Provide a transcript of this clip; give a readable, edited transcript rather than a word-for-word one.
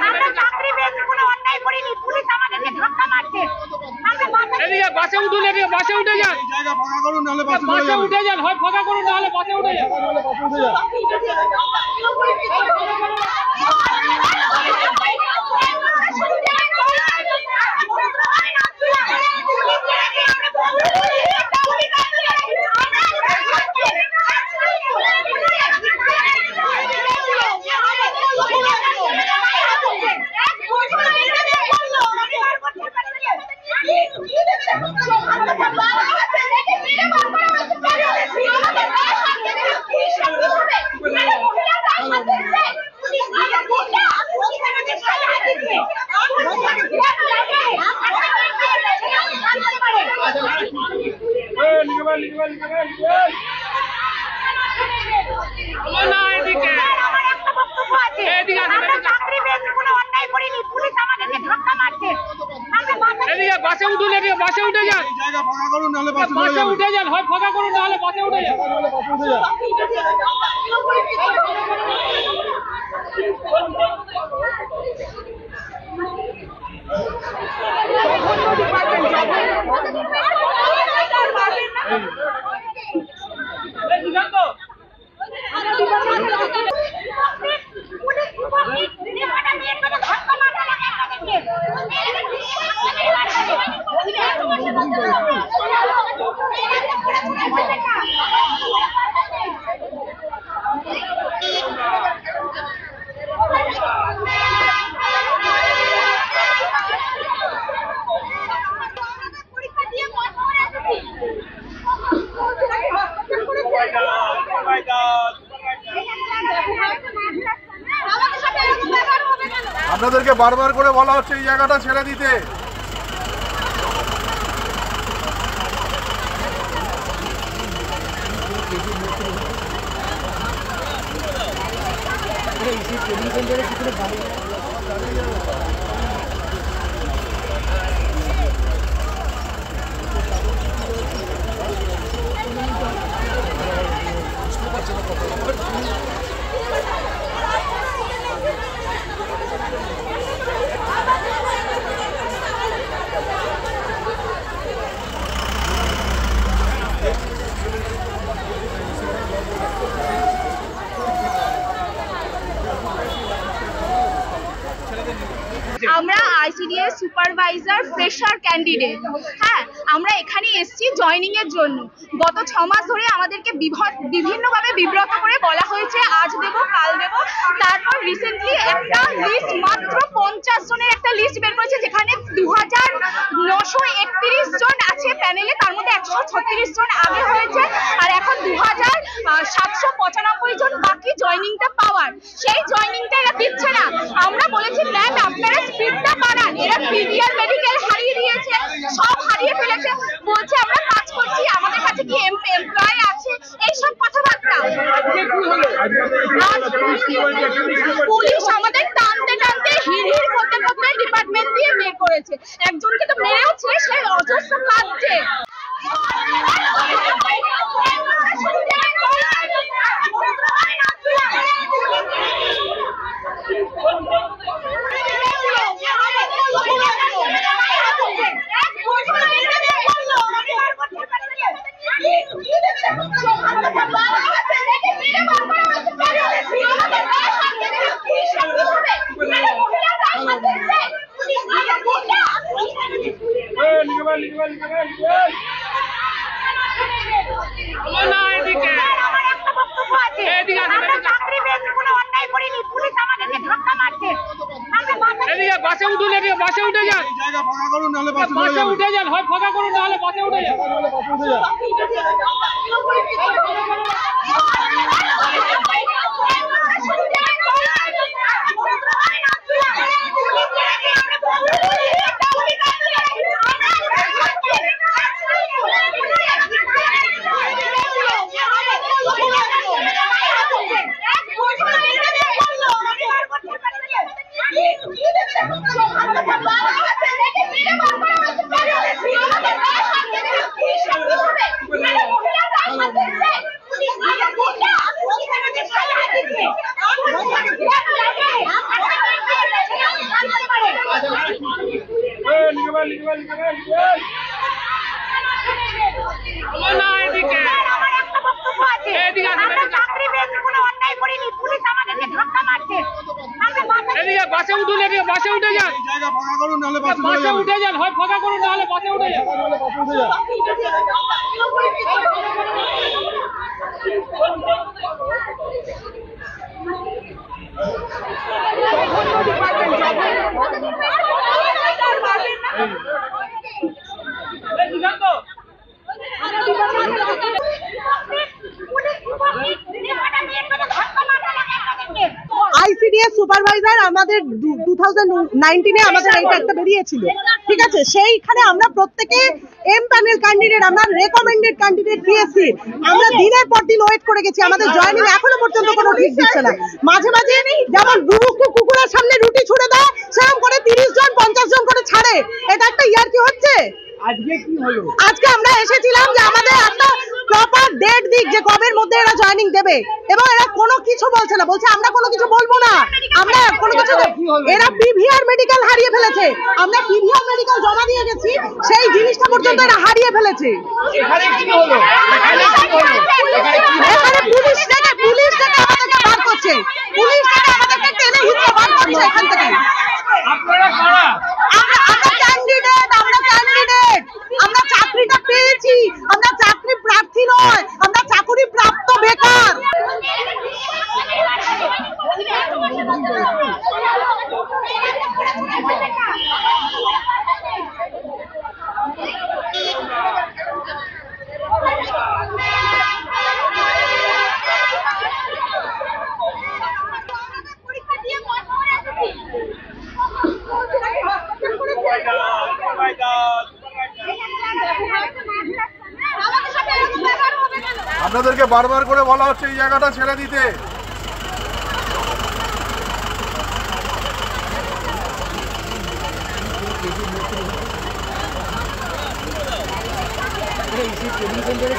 আমরা চাকরি পেয়েছি, কোনো অন্যায় করিনি, পুলিশ আমাদেরকে ধাক্কা মারছে। এদিকে বাসে উঠুন, এদিকে বাসে উঠে যান, জায়গা ফাঁকা করুন, নাহলে বাসে উঠে যান, হয় ফাঁকা করুন নাহলে বাসে উঠে যান। বাসে উঠুন, এদিকে বাসে উঠে যান, জায়গা ফাঁকা করুন, নাহলে বাসে উঠে যান, হয় ফাঁকা করুন নাহলে বাসে উঠে যান। আপনাদেরকে বারবার করে বলা হচ্ছে এই জায়গাটা ছেড়ে দিতে। আমরা আইসিডিএস সুপারভাইজার ফ্রেশার ক্যান্ডিডেট। হ্যাঁ, আমরা এখানে এসেছি জয়েনিং এর জন্য। গত 6 মাস ধরে আমাদেরকে বিভিন্নভাবে বিব্রত করে বলা হয়েছে আজ দেব কাল দেব। তারপর রিসেন্টলি একটা লিস্ট, মাত্র 50 জনের একটা লিস্ট বের করেছে, যেখানে 2931 জন আছে প্যানেলে, তার মধ্যে 136 জন আগে হয়েছে আর এখন 2795 জন বাকি জয়েনিংটা পাওয়ার। সেই জয়েনিংটা এরা দিচ্ছে না। আমরা বলেছি ম্যাম আপনারা স্পিডটা বাড়ান। এরা পিডিআর মেডিকেল হারিয়ে দিয়েছে, সব হারিয়ে ফেলেছে, বলছে আমরা কাজ করছি, আমাদের কাছে কি এমপ্লয় আছে, এইসব কথাবার্তা। পুলিশ আমাদের টানতে টানতে হিড় করতে করতে ডিপার্টমেন্ট দিয়ে বের করেছে। একজনকে তো মেরেওছে, সে অজস্র কাঁদছে। বাসে উঠুন, এদিকে বাসে উঠে যান, জায়গা ফাঁকা করুন, নাহলে বাসে উঠে যান, হয় ফাঁকা করুন নাহলে বাসে উঠে যান। What? বাসে উঠুন, বাসে উঠে যান, জায়গা ফাঁকা করুন, নাহলে বাসে বাসে উঠে যান, হয় ফাঁকা করুন নাহলে বাসে উঠে যান। আইসিডিএস সুপারভাইজার আমাদের 2019 এ আমাদের এইটা একটা বেরিয়েছিল, ঠিক আছে। সেইখানে আমরা প্রত্যেকে এম প্যানেল ক্যান্ডিডেট, আমরা রেকমেন্ডেড ক্যান্ডিডেট পিএসসি, আমরা দিনের পর দিন ওয়েট করে গেছি, আমাদের জয়েনিং এখনো পর্যন্ত কোনো ঠিক দিচ্ছে না। মাঝে মাঝে যেমন বুবুক্ষু কুকুরের সামনে রুটি ছুড়ে দেয়, সেরকম করে 30 জন 50 জন করে ছাড়ে। এটা একটা ইয়ার কি হচ্ছে? আজকে আমরা এসেছিলাম যে আমাদের একটা প্রপার ডেট দিক, যে কবের মধ্যে এরা জয়েনিং দেবে, এবং এরা কোনো কিছু বলছে না, বলছে আমরা কোনো কিছু বলবো না, আমরা কোনো কিছু। এরা পিভিআর মেডিকেল হারিয়ে ফেলেছে, আমরা পিভিআর মেডিকেল জমা দিয়ে গেছি, সেই জিনিসটা পর্যন্ত এরা হারিয়ে ফেলেছে। এখানে পুলিশ থেকে আমাদেরকে বার করছে, পুলিশ থেকে আমাদেরকে টেনে হিঁচড়ে বার করছে এখান থেকে। আমরা ক্যান্ডিডেট, আমরা চাকরিটা পেয়েছি, আমরা চাকরি প্রার্থী নয়, আমরা চাকরি প্রাপ্ত বেকার। আপনাদেরকে বারবার করে বলা হচ্ছে এই জায়গাটা ছেড়ে দিতে। সেন্টারে